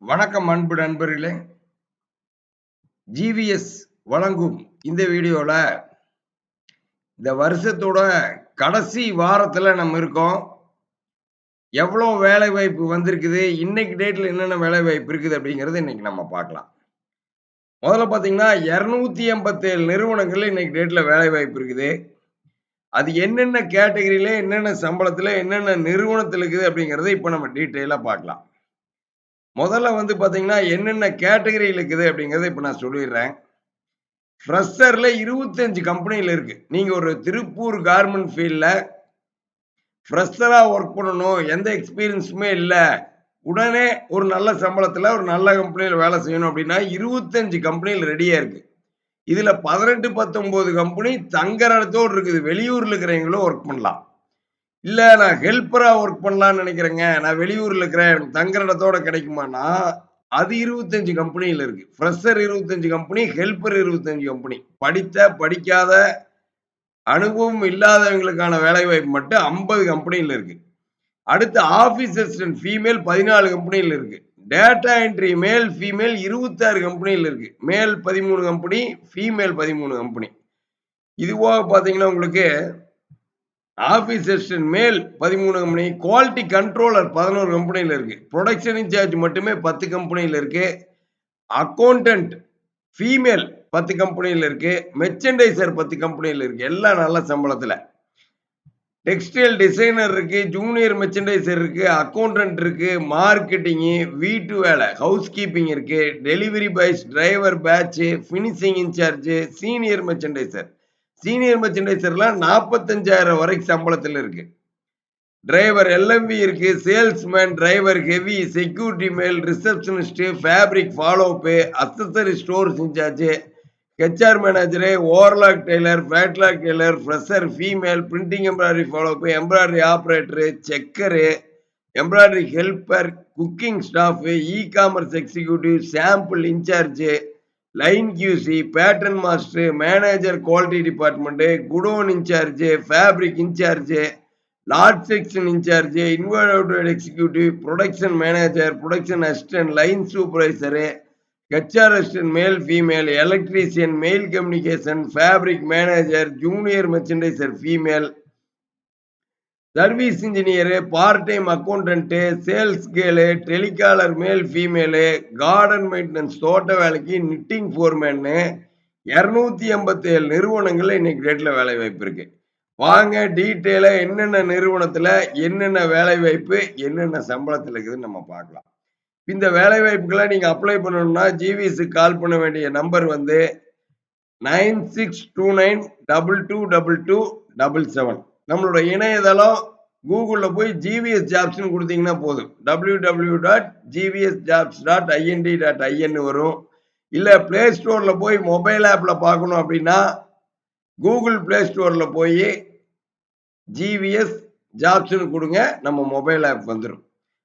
வணக்கம் அன்பு நண்பர்களே. ஜிவிஎஸ் வழங்கும் இந்த வீடியோல இந்த வருஷத்தோட கடைசி வாரத்துல நம்ம இருக்கோம். எவ்வளோ வேலை வாய்ப்பு வந்திருக்குது, இன்னைக்கு டேட்ல என்னென்ன வேலை வாய்ப்பு இருக்குது அப்படிங்கிறத இன்னைக்கு நம்ம பார்க்கலாம். முதல்ல பார்த்தீங்கன்னா 287 நிறுவனங்கள்ல இன்னைக்கு டேட்ல வேலை வாய்ப்பு இருக்குது. அது என்னென்ன கேட்டகரியில, என்னென்ன சம்பளத்துல, என்னென்ன நிறுவனத்துல இருக்குது அப்படிங்கிறத இப்ப நம்ம டீட்டெயிலா பார்க்கலாம். முதல்ல வந்து பார்த்தீங்கன்னா, என்னென்ன கேட்டகரியில இருக்குது அப்படிங்கிறத இப்ப நான் சொல்லிடுறேன். ஃப்ரெஷர்ல 25 கம்பெனில இருக்கு. நீங்க ஒரு திருப்பூர் கார்மெண்ட் ஃபீல்ட்ல ஃப்ரெஷரா ஒர்க் பண்ணணும். எந்த எக்ஸ்பீரியன்ஸுமே இல்ல. உடனே ஒரு நல்ல சம்பளத்துல ஒரு நல்ல கம்பெனில வேலை செய்யணும் அப்படின்னா 25 கம்பெனிகள் ரெடியா இருக்கு. இதுல 18, 19 கம்பெனி தங்குற இடத்தோட இருக்குது. வெளியூர்ல இருக்கிறவங்களும் ஒர்க் பண்ணலாம். இல்ல நான் ஹெல்ப்பரா ஒர்க் பண்ணலாம்னு நினைக்கிறேங்க. நான் வெளியூர்ல இருக்கிறேன். எனக்கு தங்குற இடத்தோட கிடைக்குமான்னா, அது 25 கம்பெனில இருக்கு. Fresher 25 company, helper 25 company. படித்த, படிக்காத, அனுபவம் இல்லாதவங்களுக்கான வேலைவாய்ப்பு மட்டும் 50 கம்பெனில இருக்கு. அடுத்து ஆபீஸ் அசிஸ்டன்ட் ஃபீமேல் 14 கம்பெனில இருக்கு. டேட்டா என்ட்ரி மேல், ஃபீமேல் 26 கம்பெனில இருக்கு. மேல் 13 கம்பெனி, ஃபீமேல் 13 கம்பெனி. இது போக பார்த்தீங்கன்னா உங்களுக்கு ஆபீஸ் அசிஸ்டன்ட் மேல் 13 கம்பெனி, குவாலிட்டி கண்ட்ரோலர் 11 கம்பெனில இருக்கு. புரொடக்ஷன் இன்சார்ஜ் மட்டுமே 10 கம்பெனில இருக்கு. அக்கவுண்டன்ட் ஃபீமேல் 10 கம்பெனில இருக்கு. மெர்ச்சன்டைசர் 10 கம்பெனில இருக்கு. எல்லாம் நல்ல சம்பளத்துல. டெக்ஸ்டைல் டிசைனர் இருக்கு, ஜூனியர் மெர்ச்சன்டைசர் இருக்கு, அக்கவுண்டன்ட் இருக்கு, மார்க்கெட்டிங், வீட்டு வேலை, ஹவுஸ் கீப்பிங் இருக்கு, delivery boys, driver batch, finishing incharge, senior merchandiser. Senior மெர்ச்சன்டைசர்லாம் 45,000 வரைக்கும் சம்பளத்துல இருக்கு. டிரைவர் எல்எம்பி இருக்கு, salesman, driver heavy, security male, receptionist, fabric follow up, accessory stores incharge, HR manager, overlock tailor, flatlock tailor, fresher female, printing embroidery follow up, embroidery operator, checker, embroidery helper, cooking staff, e commerce executive, sample incharge, line QC, pattern master, manager quality department, godown incharge, fabric incharge, large section incharge, involved executive, production manager, production assistant, line supervisor, HR assistant male female, electrician, mail communication, fabric manager, junior merchandiser female, service engineer, part time accountant, sales girl, telecaller male female, garden maintenance தோட்ட வேலைக்கு knitting ஃபோர்மேன்னு 287 நிறுவனங்கள்ல இன்னைக்கு டேட்ல வேலை வாய்ப்பு இருக்கு. வாங்க டீட்டெயிலா என்னென்ன நிறுவனத்துல என்னென்ன வேலை வாய்ப்பு, என்னென்ன சம்பளத்துல இருக்குதுன்னு நம்ம பார்க்கலாம். இந்த வேலை வாய்ப்புக்கெல்லாம் நீங்க அப்ளை பண்ணணும்னா ஜிவிஎஸ்க்கு கால் பண்ண வேண்டிய நம்பர் வந்து 9629222277. நம்மளோட இணையதளம் கூகுள்ல போய் ஜிவிஎஸ் ஜாப்ஸ்னு கொடுத்தீங்கன்னா போதும். www.gvsjobs.ind.in வரும். இல்ல பிளே ஸ்டோர்ல போய் மொபைல் ஆப்ல பார்க்கணும் அப்படின்னா கூகுள் பிளே ஸ்டோர்ல போய் ஜிவிஎஸ் ஜாப்ஸ்னு கொடுங்க, நம்ம மொபைல் ஆப் வந்துடும்.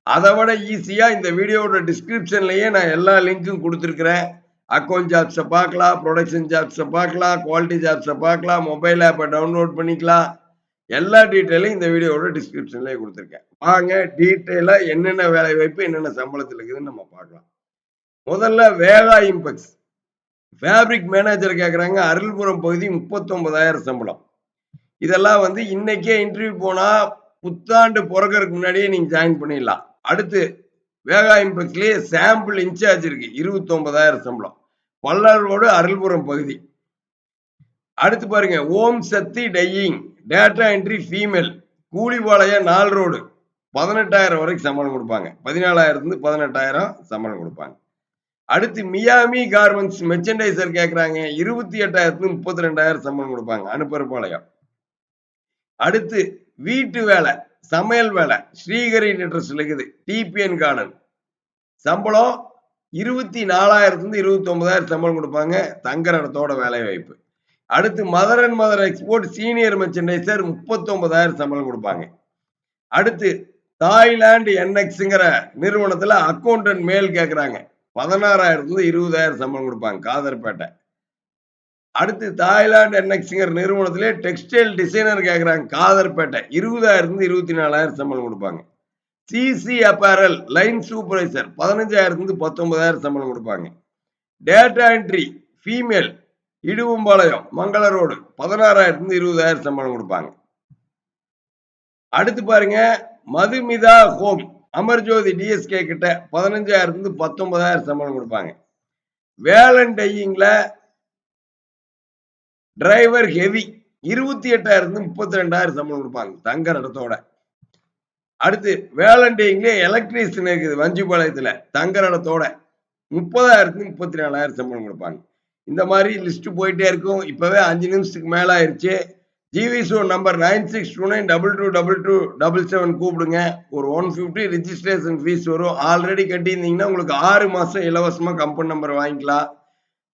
அதை விட ஈஸியா இந்த வீடியோட டிஸ்கிரிப்ஷன்லயே நான் எல்லா லிங்க்கும் கொடுத்துருக்கிறேன். அக்கௌண்ட் ஜாப்ஸை பார்க்கலாம், ப்ரொடக்ஷன் ஜாப்ஸை பார்க்கலாம், குவாலிட்டி ஜாப்ஸை பார்க்கலாம், மொபைல் ஆப்பை டவுன்லோட் பண்ணிக்கலாம். எல்லா டீட்டெயிலும் இந்த வீடியோட டிஸ்கிரிப்ஷன்லயே கொடுத்துருக்கேன். வாங்க டீட்டெயிலா என்னென்ன வேலை வாய்ப்பு, என்னென்ன சம்பளத்தில் இருக்குதுன்னு நம்ம பார்க்கலாம். முதல்ல வேகா இம்பெக்ஸ் ஃபேப்ரிக் மேனேஜர் கேட்குறாங்க. அருள்புரம் பகுதி 39,000 சம்பளம். இதெல்லாம் வந்து இன்னைக்கே இன்டர்வியூ போனா புத்தாண்டு பிறக்கறதுக்கு முன்னாடியே நீங்க ஜாயின் பண்ணிடலாம். அடுத்து வேகா இம்பெக்ஸ்லயே சாம்பிள் இன்சார்ஜ் இருக்கு, 29,000 சம்பளம். பல்லர் ரோடு, அருள்புரம் பகுதி. அடுத்து பாருங்க, Om Shakti dyeing, data entry female, Koolipalayam 4 road, 18,000 வரைக்கும் சம்பளம் கொடுப்பாங்க. 14,000 18,000 சம்பளம் கொடுப்பாங்க. அடுத்து மியாமி கார்மெண்ட்ஸ் மெர்ச்சன்டைசர் கேட்கறாங்க. 28,000 32,000 சம்பளம் கொடுப்பாங்க. அனுப்பரபாளையம். அடுத்து வீட்டு வேலை, சமையல் வேலை, ஸ்ரீஹரி நிட்ரஸ்ல இருக்குது, டிபிஎன் கார்டன். சம்பளம் 24,000 29,000 சம்பளம் கொடுப்பாங்க. தங்குற இடத்தோட வேலை வாய்ப்பு. அடுத்து mother and mother export senior merchandiser 39,000 சம்பளம் கொடுப்பாங்க. அடுத்து தாய்லாந்து என்எக்ஸ்ங்கிற நிறுவனத்துல அக்கௌண்டன்ட் மேல் கேட்கறாங்க. 16,000 20,000 சம்பளம் கொடுப்பாங்க. காதர்பேட்டை. அடுத்து தாய்லாந்து என்எக்ஸ்ங்கிற நிறுவனத்திலே டெக்ஸ்டைல் டிசைனர் கேட்கறாங்க. காதர்பேட்டை. 20,000 24,000 சம்பளம் கொடுப்பாங்க. சிசி அப்பேரல் லைன் சூப்பர்வைசர் 15,000 19,000 சம்பளம் கொடுப்பாங்க. டேட்டா என்ட்ரி ஃபீமேல் இடுவம்பாளையம் மங்கள ரோடு 16,000 20,000 சம்பளம் கொடுப்பாங்க. அடுத்து பாருங்க மதுமிதா ஹோம் அமர்ஜோதி டிஎஸ்கே கிட்ட 15,000 19,000 சம்பளம் கொடுப்பாங்க. வேலண்டையிங்ல டிரைவர் ஹெவி 28,000 32,000 சம்பளம் கொடுப்பாங்க தங்குற இடத்தோட. அடுத்து வேலண்டையிங்ல எலக்ட்ரீஷியன் இருக்குது வஞ்சிபாளையத்துல தங்குற இடத்தோட 30,000 34,000 சம்பளம் கொடுப்பாங்க. இந்த மாதிரி லிஸ்ட் போயிட்டே இருக்கும். இப்பவே 5 நிமிஷத்துக்கு மேல ஆயிருச்சு. ஜிவி ஷோ நம்பர் 9629222277 கூப்பிடுங்க. ஒரு 150 ரிஜிஸ்ட்ரேஷன் ஃபீஸ் வரும். ஆல்ரெடி கட்டியிருந்தீங்கன்னா உங்களுக்கு 6 மாசம் இலவசமா கம்பெனி நம்பர் வாங்கிக்கலாம்.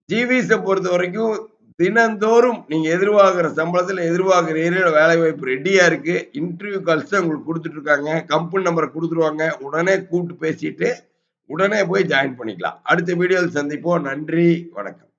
ஜிவிஸை பொறுத்த வரைக்கும் தினந்தோறும் நீங்க எதிர்பார்க்கிற சம்பளத்துல எதிர்பார்க்கிற ஏரியால வேலை வாய்ப்பு ரெடியா இருக்கு. இன்டர்வியூ கால்ஸ் உங்களுக்கு கொடுத்துட்டு இருக்காங்க. கம்பெனி நம்பரை கொடுத்துருவாங்க. உடனே கூப்பிட்டு பேசிட்டு உடனே போய் ஜாயின் பண்ணிக்கலாம். அடுத்த வீடியோவில் சந்திப்போம். நன்றி, வணக்கம்.